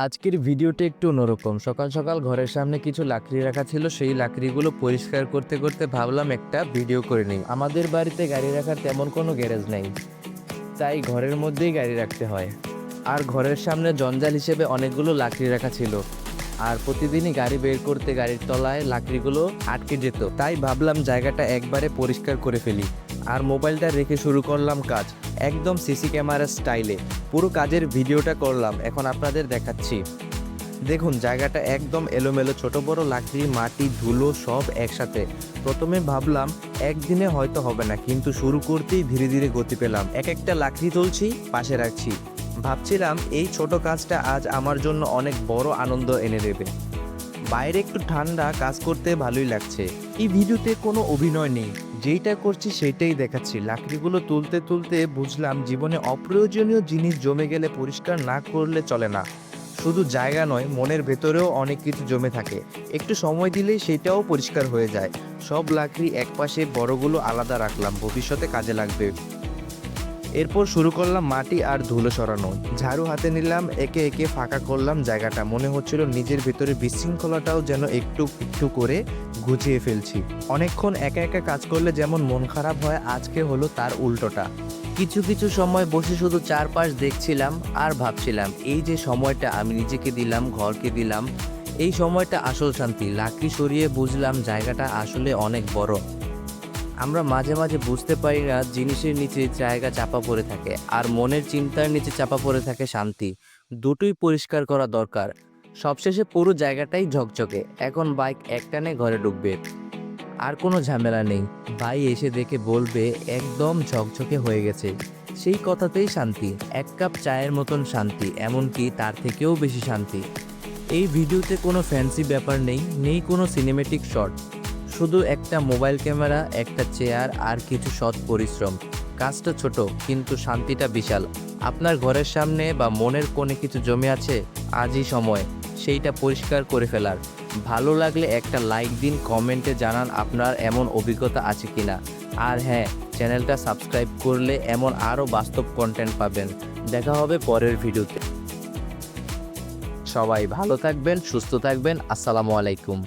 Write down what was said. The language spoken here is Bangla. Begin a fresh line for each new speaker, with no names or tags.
আজকের ভিডিওটা একটু অন্যরকম। সকাল সকাল ঘরের সামনে কিছু লাকড়ি রাখা ছিল, সেই লাকড়িগুলো পরিষ্কার করতে করতে ভাবলাম একটা ভিডিও করে নিই। আমাদের বাড়িতে গাড়ি রাখার তেমন কোনো গ্যারেজ নেই, তাই ঘরের মধ্যেই গাড়ি রাখতে হয়। আর ঘরের সামনে জঞ্জাল হিসেবে অনেকগুলো লাকড়ি রাখা ছিল, আর প্রতিদিনই গাড়ি বের করতে গাড়ির তলায় লাকড়িগুলো আটকে যেত। তাই ভাবলাম জায়গাটা একবারে পরিষ্কার করে ফেলি, আর মোবাইলটা রেখে শুরু করলাম কাজ, একদম সিসি ক্যামেরার স্টাইলে। পুরো কাজের ভিডিওটা করলাম, এখন আপনাদের দেখাচ্ছি। দেখুন, জায়গাটা একদম এলোমেলো, ছোট বড় লাকড়ি, মাটি, ধুলো সব একসাথে। প্রথমে ভাবলাম একদিনে হয়তো হবে না, কিন্তু শুরু করতেই ধীরে ধীরে গতি পেলাম। এক একটা লাকড়ি তুলছি, পাশে রাখছি। ভাবছিলাম এই ছোট কাজটা আজ আমার জন্য অনেক বড় আনন্দ এনে দেবে। বাইরে একটু ঠান্ডা, কাজ করতে ভালোই লাগছে। এই ভিডিওতে কোনো অভিনয় নেই, যেইটা করছি সেটাই দেখাচ্ছি। লাকড়িগুলো তুলতে তুলতে বুঝলাম জীবনে অপ্রয়োজনীয় জিনিস জমে গেলে পরিষ্কার না করলে চলে না। শুধু জায়গা নয়, মনের ভেতরেও অনেক কিছু জমে থাকে, একটু সময় দিলেই সেটাও পরিষ্কার হয়ে যায়। সব লাকড়ি একপাশে, বড়গুলো আলাদা রাখলাম, ভবিষ্যতে কাজে লাগবে। এরপর শুরু করলাম মাটি আর ধুলো সরানো। ঝাড়ু হাতে নিলাম, একে একে ফাঁকা করলাম জায়গাটা। মনে হচ্ছিল নিজের ভিতরে বিশৃঙ্খলাটাও যেন একটু একটু করে গুছিয়ে ফেলছি। অনেকক্ষণ একা একা কাজ করলে যেমন মন খারাপ হয়, আজকে হলো তার উল্টোটা। কিছু কিছু সময় বসে শুধু চারপাশ দেখছিলাম আর ভাবছিলাম, এই যে সময়টা আমি নিজেকে দিলাম, ঘরকে দিলাম, এই সময়টা আসল শান্তি। লাকড়ি সরিয়ে বুঝলাম জায়গাটা আসলে অনেক বড়। আমরা মাঝে মাঝে বুঝতে পারি না, জিনিসের নিচে জায়গা চাপা পড়ে থাকে, আর মনের চিন্তার নিচে চাপা পড়ে থাকে শান্তি। দুটোই পরিষ্কার করা দরকার। সবশেষে পুরো জায়গাটাই ঝকঝকে। এখন বাইক একটানে ঘরে ঢুকবে, আর কোনো ঝামেলা নেই। ভাই এসে দেখে বলবে একদম ঝকঝকে হয়ে গেছে। সেই কথাতেই শান্তি, এক কাপ চায়ের মতন শান্তি, এমনকি তার থেকেও বেশি শান্তি। এই ভিডিওতে কোনো ফ্যান্সি ব্যাপার নেই, নেই কোনো সিনেমেটিক শট, শুধু একটা মোবাইল ক্যামেরা, একটা চেয়ার আর কিছু সৎ পরিশ্রম। কাজটা ছোট, কিন্তু শান্তিটা বিশাল। আপনার ঘরের সামনে বা মনের কোণে কিছু জমে আছে, আজই সময় সেইটা পরিষ্কার করে ফেলার। ভালো লাগলে একটা লাইক দিন, কমেন্টে জানান আপনার এমন অভিজ্ঞতা আছে কিনা। আর হ্যাঁ, চ্যানেলটা সাবস্ক্রাইব করলে এমন আরও বাস্তব কন্টেন্ট পাবেন। দেখা হবে পরের ভিডিওতে। সবাই ভালো থাকবেন, সুস্থ থাকবেন। আসসালামু আলাইকুম।